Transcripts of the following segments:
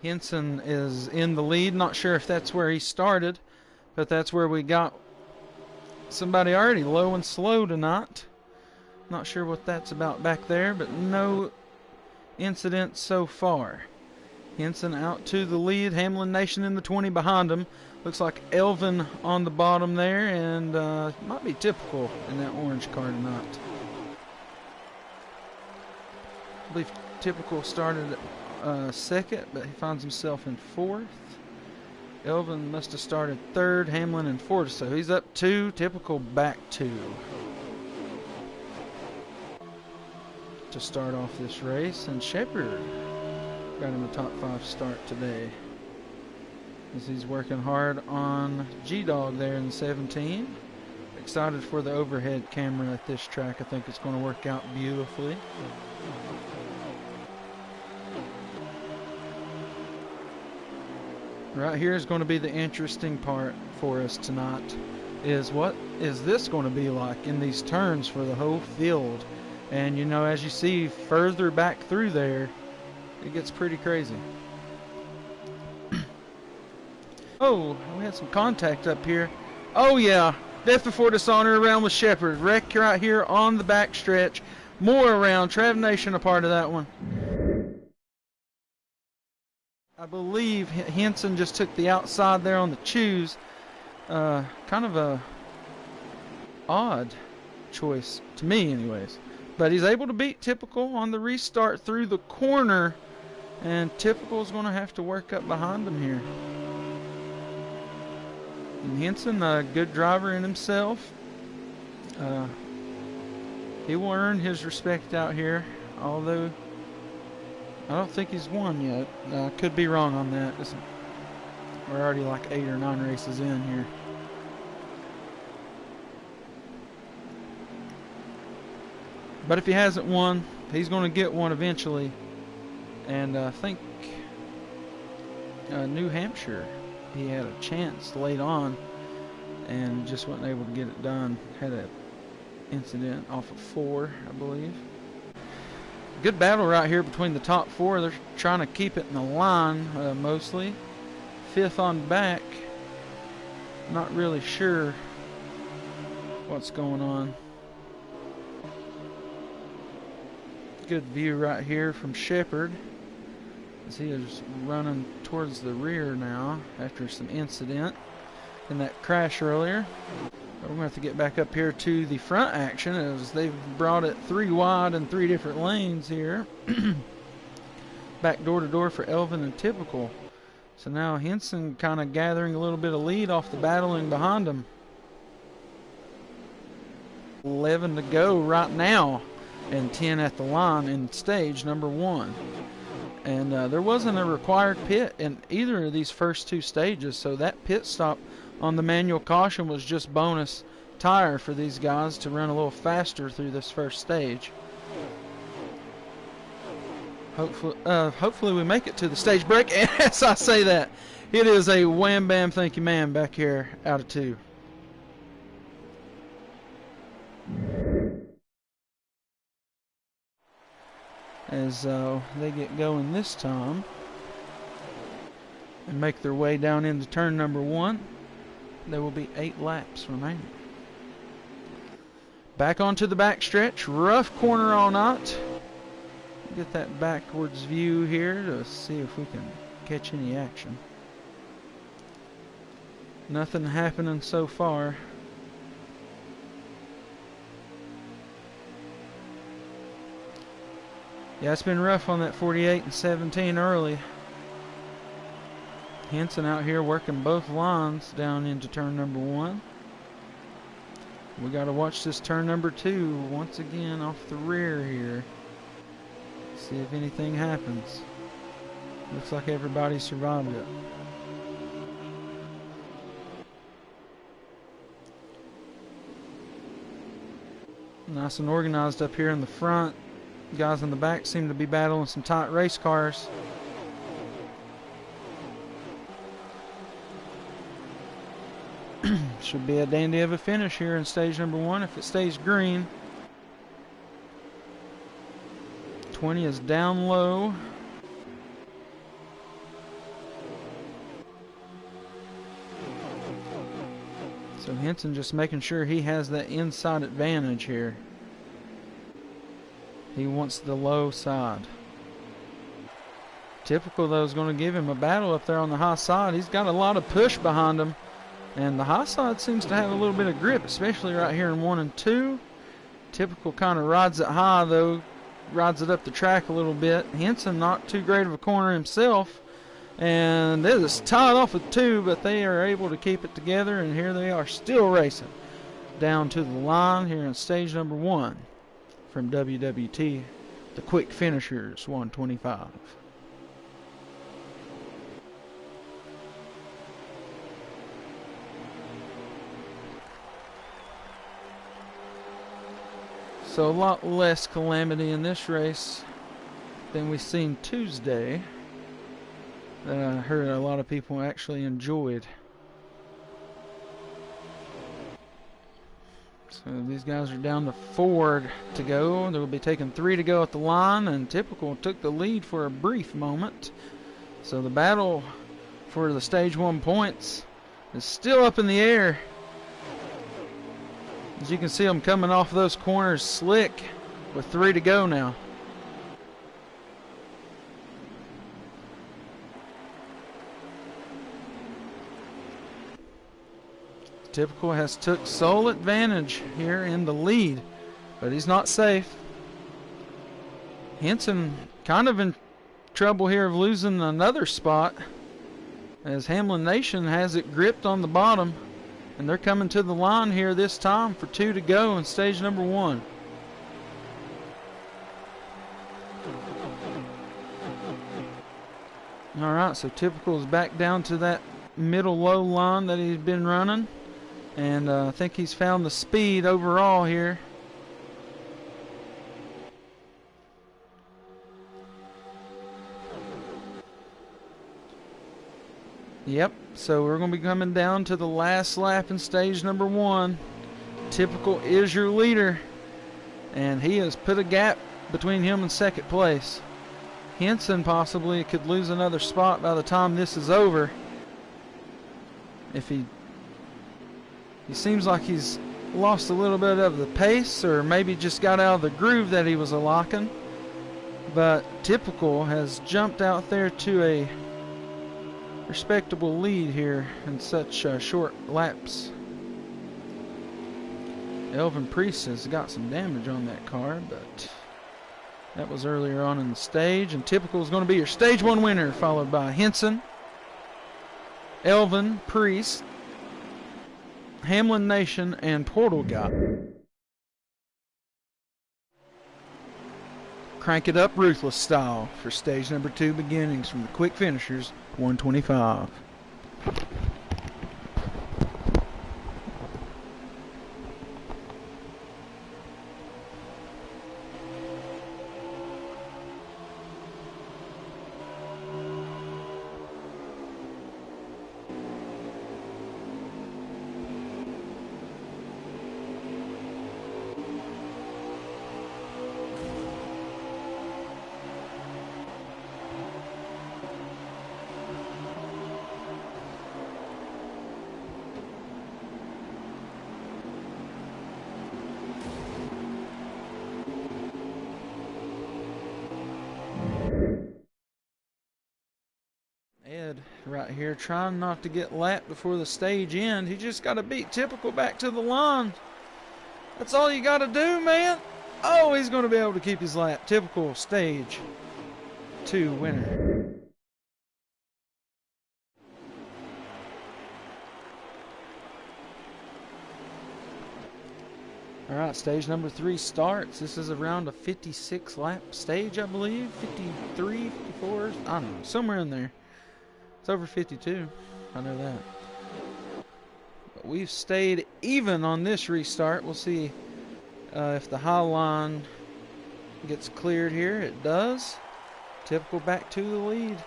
Henson is in the lead. Not sure if that's where he started, but that's where we got somebody already low and slow tonight. Not sure what that's about back there, but no incidents so far. Henson out to the lead. Hamlin Nation in the 20 behind him. Looks like Elvin on the bottom there, and might be typical in that orange car tonight. I believe typical started second, but he finds himself in fourth. Elvin must have started third, Hamlin in fourth, so he's up two, typical back two. To start off this race, and Shepard got him a top 5 start today, as he's working hard on G-Dog there in 17. Excited for the overhead camera at this track. I think it's going to work out beautifully. Right here is going to be the interesting part for us tonight, is what is this going to be like in these turns for the whole field. And you know, as you see further back through there, it gets pretty crazy. Oh, we had some contact up here. Oh yeah, death before dishonor around with Shepard. Wreck right here on the back stretch. More around. Trav Nation a part of that one. I believe Henson just took the outside there on the choose. Kind of a odd choice to me anyways. But he's able to beat Typical on the restart through the corner. And Typical is going to have to work up behind him here. And Henson, a good driver in himself. He will earn his respect out here, although I don't think he's won yet. I could be wrong on that. We're already like 8 or 9 races in here. But if he hasn't won, he's going to get one eventually. And I think New Hampshire, he had a chance late on and just wasn't able to get it done. Had an incident off of 4, I believe. Good battle right here between the top 4. They're trying to keep it in the line mostly. 5th on back. Not really sure what's going on. Good view right here from Shepard, as he is running towards the rear now after some incident in that crash earlier. We're going to have to get back up here to the front action, as they've brought it 3 wide in 3 different lanes here. Back door to door for Elvin and Typical. So now Henson kind of gathering a little bit of lead off the battling behind him. 11 to go right now, and 10 at the line in stage number 1. And there wasn't a required pit in either of these first 2 stages, so that pit stop on the manual caution was just bonus tire for these guys to run a little faster through this first stage. Hopefully we make it to the stage break. And as I say that, it is a wham bam thank you ma'am back here out of 2. As they get going this time and make their way down into turn number 1. There will be 8 laps remaining. Back onto the back stretch. Rough corner all night. Get that backwards view here to see if we can catch any action. Nothing happening so far. Yeah, it's been rough on that 48 and 17 early. Henson out here working both lines down into turn number 1. We got to watch this turn number 2 once again off the rear here. See if anything happens. Looks like everybody survived it. Nice and organized up here in the front. Guys in the back seem to be battling some tight race cars. Should be a dandy of a finish here in stage number 1 if it stays green. 120 is down low. So Henson just making sure he has that inside advantage here. He wants the low side. Typical, though, is going to give him a battle up there on the high side. He's got a lot of push behind him. And the high side seems to have a little bit of grip, especially right here in 1 and 2. Typical kind of rides it high, though. Rides it up the track a little bit. Henson not too great of a corner himself. And they're just tied off with 2, but they are able to keep it together, and here they are still racing down to the line here in stage number 1 from WWT, the Quick Finishers 125. So a lot less calamity in this race than we seen Tuesday, that I heard a lot of people actually enjoyed. So these guys are down to 4 to go. They'll be taking 3 to go at the line, and Typical took the lead for a brief moment. So the battle for the stage 1 points is still up in the air. As you can see, them coming off those corners slick with 3 to go now. Typical has took sole advantage here in the lead, but he's not safe. Henson kind of in trouble here of losing another spot, as Hamlin Nation has it gripped on the bottom, and they're coming to the line here this time for 2 to go in stage number 1. All right, so Typical is back down to that middle low line that he's been running. And I think he's found the speed overall here. Yep, so we're going to be coming down to the last lap in stage number 1. Typical is your leader, and he has put a gap between him and second place. Henson possibly could lose another spot by the time this is over. If he seems like he's lost a little bit of the pace, or maybe just got out of the groove that he was locking. But Typical has jumped out there to a respectable lead here in such short laps. Elvin Priest has got some damage on that car, but that was earlier on in the stage. And Typical is going to be your stage 1 winner, followed by Henson, Elvin Priest, Hamlin Nation, and Portal Guy. Crank it up Ruthless style for stage number 2 beginnings from the Quick Finishers 125. Ed right here trying not to get lapped before the stage end. He just got to beat Typical back to the line. That's all you got to do, man. Oh, he's going to be able to keep his lap. Typical stage 2 winner. All right, stage number 3 starts. This is around a 56 lap stage, I believe. 53, 54, I don't know, somewhere in there. It's over 52, I know that. But we've stayed even on this restart. We'll see if the high line gets cleared here. It does. Typical back to the lead.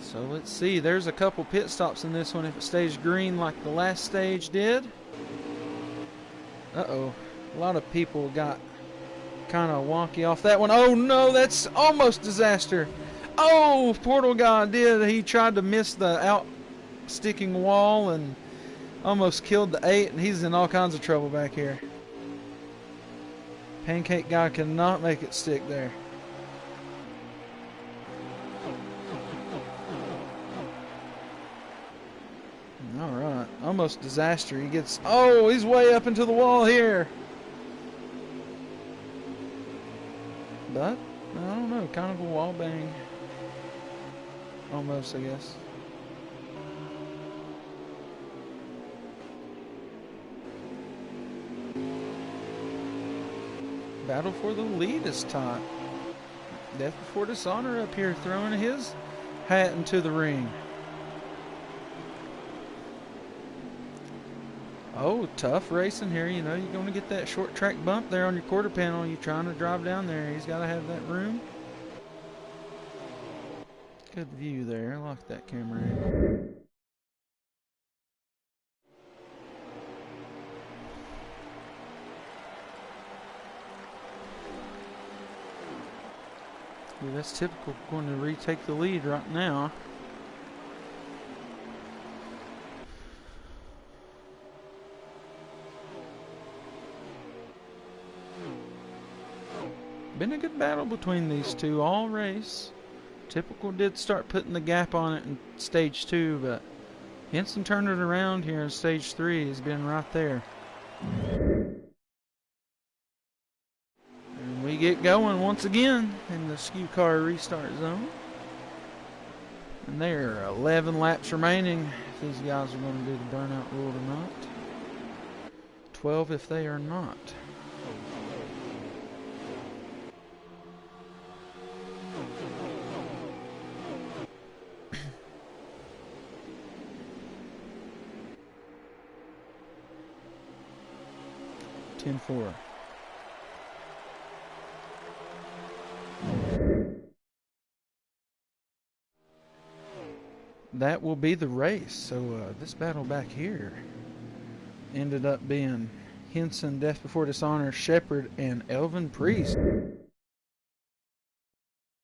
So So let's see. There's a couple pit stops in this one if it stays green like the last stage did. Uh-oh. A lot of people got kind of wonky off that one. Oh no, that's almost disaster. Oh, Portal God did. He tried to miss the out sticking wall and almost killed the 8, and he's in all kinds of trouble back here. Pancake Guy cannot make it stick there. Alright, almost disaster. He gets, oh, he's way up into the wall here. But, I don't know, kind of a wall bang. Almost, I guess. Battle for the lead is time. Death Before Dishonor up here throwing his hat into the ring. Oh, tough racing here. You know, you're going to get that short track bump there on your quarter panel. You're trying to drive down there. He's got to have that room. Good view there. Lock that camera in. Yeah, that's typical. Going to retake the lead right now. Been a good battle between these two all race. Typical did start putting the gap on it in stage 2, but Henson turned it around here in stage 3. He's been right there. And we get going once again in the skew car restart zone. And there are 11 laps remaining if these guys are going to do the burnout rule or not. 12 if they are not. Four. That will be the race. So this battle back here ended up being Henson, Death Before Dishonor, Shepherd, and Elvin Priest.